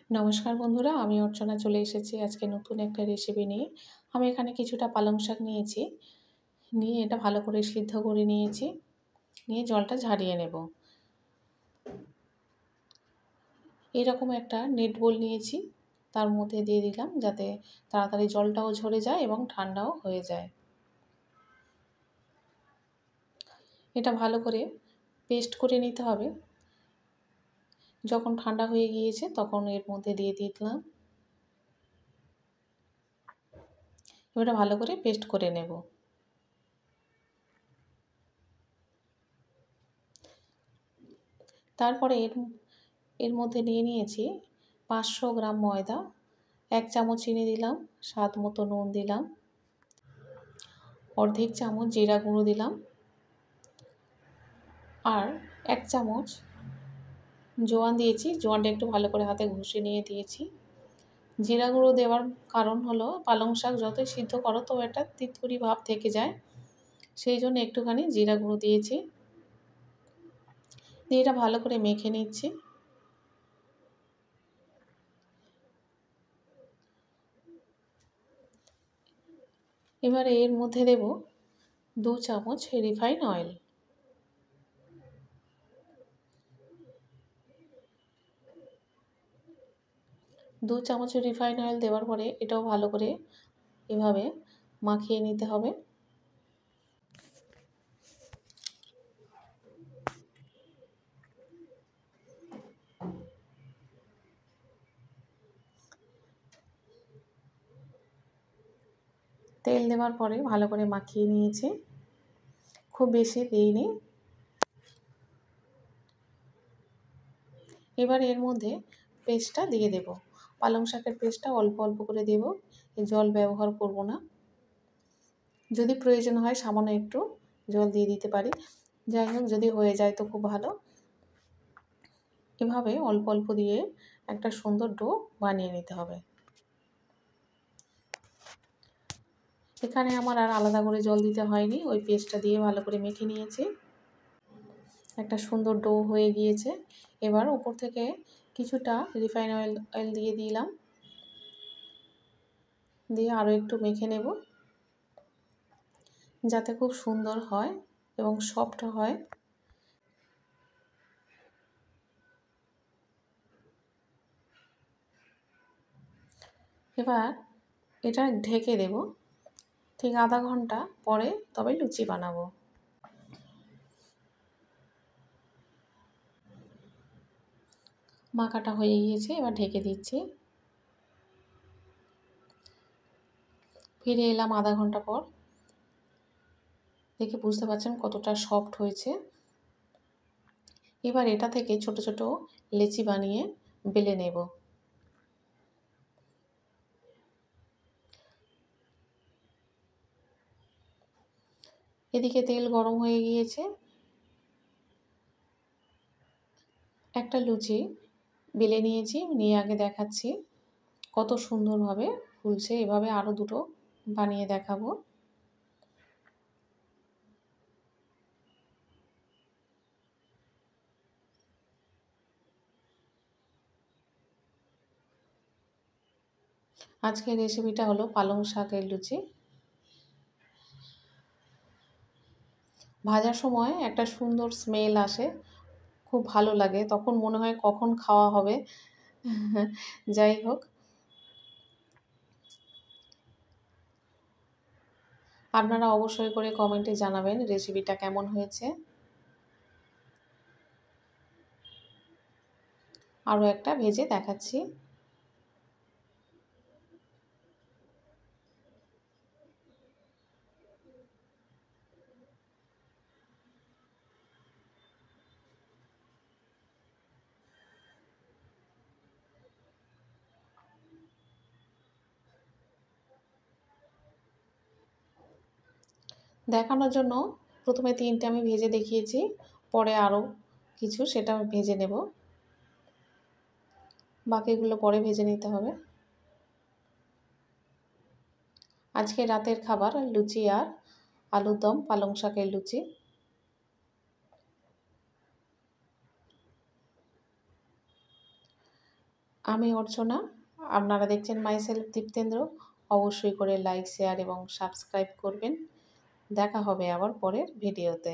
নমস্কার বন্ধুরা, আমি অর্চনা চলে এসেছি আজকে নতুন একটা রেসিপি নিয়ে। আমি এখানে কিছুটা পালং শাক নিয়েছি, নিয়ে এটা ভালো করে সিদ্ধ করে নিয়েছি, নিয়ে জলটা ঝারিয়ে নেব। এরকম একটা নেট বোল নিয়েছি, তার মধ্যে দিয়ে দিলাম যাতে তাড়াতাড়ি জলটাও ঝরে যায় এবং ঠান্ডাও হয়ে যায়। এটা ভালো করে পেস্ট করে নিতে হবে। যখন ঠান্ডা হয়ে গিয়েছে তখন এর মধ্যে দিয়ে দিলাম। এবারে ভালো করে পেস্ট করে নেব। তারপরে এর মধ্যে নিয়ে নিয়েছি 500 গ্রাম ময়দা, 1 চামচ চিনি দিলাম, স্বাদ মতো নুন দিলাম, অর্ধেক চামচ জিরা গুঁড়ো দিলাম, আর 1 চামচ জোয়ান দিয়েছি। জোয়ানটা একটু ভালো করে হাতে ঘষে নিয়ে দিয়েছি। জিরা গুঁড়ো দেওয়ার কারণ হলো পালং শাক যতই সিদ্ধ করো তো একটা তিতকুড়ি ভাব থেকে যায়, সেই জন্য একটুখানি জিরা গুঁড়ো দিয়েছি। দিয়ে এটা ভালো করে মেখে নিচ্ছি। এবারে এর মধ্যে দেব 2 চামচ রিফাইন অয়েল। দু চামচ রিফাইন অয়েল দেওয়ার পরে এটাও ভালো করে এভাবে মাখিয়ে নিতে হবে। তেল দেওয়ার পরে ভালো করে মাখিয়ে নিয়েছি, খুব বেশি দিইনি। এবার এর মধ্যে পেস্টটা দিয়ে দেব। পালং শাকের পেস্টটা অল্প অল্প করে দেব, জল ব্যবহার করব না। যদি প্রয়োজন হয় সামান্য একটু জল দিয়ে দিতে পারি, যাই হোক যদি হয়ে যায় তো খুব ভালো। এভাবে অল্প অল্প দিয়ে একটা সুন্দর ডো বানিয়ে নিতে হবে। এখানে আমার আর আলাদা করে জল দিতে হয়নি, ওই পেস্টটা দিয়ে ভালো করে মেখে নিয়েছি। একটা সুন্দর ডো হয়ে গিয়েছে। এবার উপর থেকে কিছুটা রিফাইন অয়েল দিয়ে দিলাম, দিয়ে আরও একটু মেখে নেব যাতে খুব সুন্দর হয় এবং সফট হয়। এবার এটা ঢেকে দেব, ঠিক আধা ঘন্টা পরে তবে লুচি বানাবো। মাখাটা হয়ে গিয়েছে, এবার ঢেকে দিচ্ছি। ফিরে এলাম আধা ঘন্টা পর, দেখে বুঝতে পারছেন কতটা সফট হয়েছে। এবার এটা থেকে ছোট ছোট লেচি বানিয়ে বেলে নেব। এদিকে তেল গরম হয়ে গিয়েছে, একটা লুচি বেলে নিয়েছি, নিয়ে আগে দেখাচ্ছি কত সুন্দরভাবে ফুলছে। এভাবে আরও দুটো বানিয়ে দেখাবো। আজকের রেসিপিটা হলো পালং শাকের লুচি। ভাজার সময় একটা সুন্দর স্মেল আসে, খুব ভালো লাগে, তখন মনে হয় কখন খাওয়া হবে। যাই হোক, আপনারা অবশ্যই করে কমেন্টে জানাবেন রেসিপিটা কেমন হয়েছে। আরও একটা ভেজে দেখাচ্ছি। দেখানোর জন্য প্রথমে 3টে আমি ভেজে দেখিয়েছি, পরে আরও কিছু সেটা ভেজে নেব, বাকিগুলো পরে ভেজে নিতে হবে। আজকে রাতের খাবার লুচি আর আলুর দম, পালং শাকের লুচি। আমি অর্চনা, আপনারা দেখছেন মাইসেলফ দীপ্তেন্দ্র। অবশ্যই করে লাইক, শেয়ার এবং সাবস্ক্রাইব করবেন। দেখা হবে আবার পরের ভিডিওতে।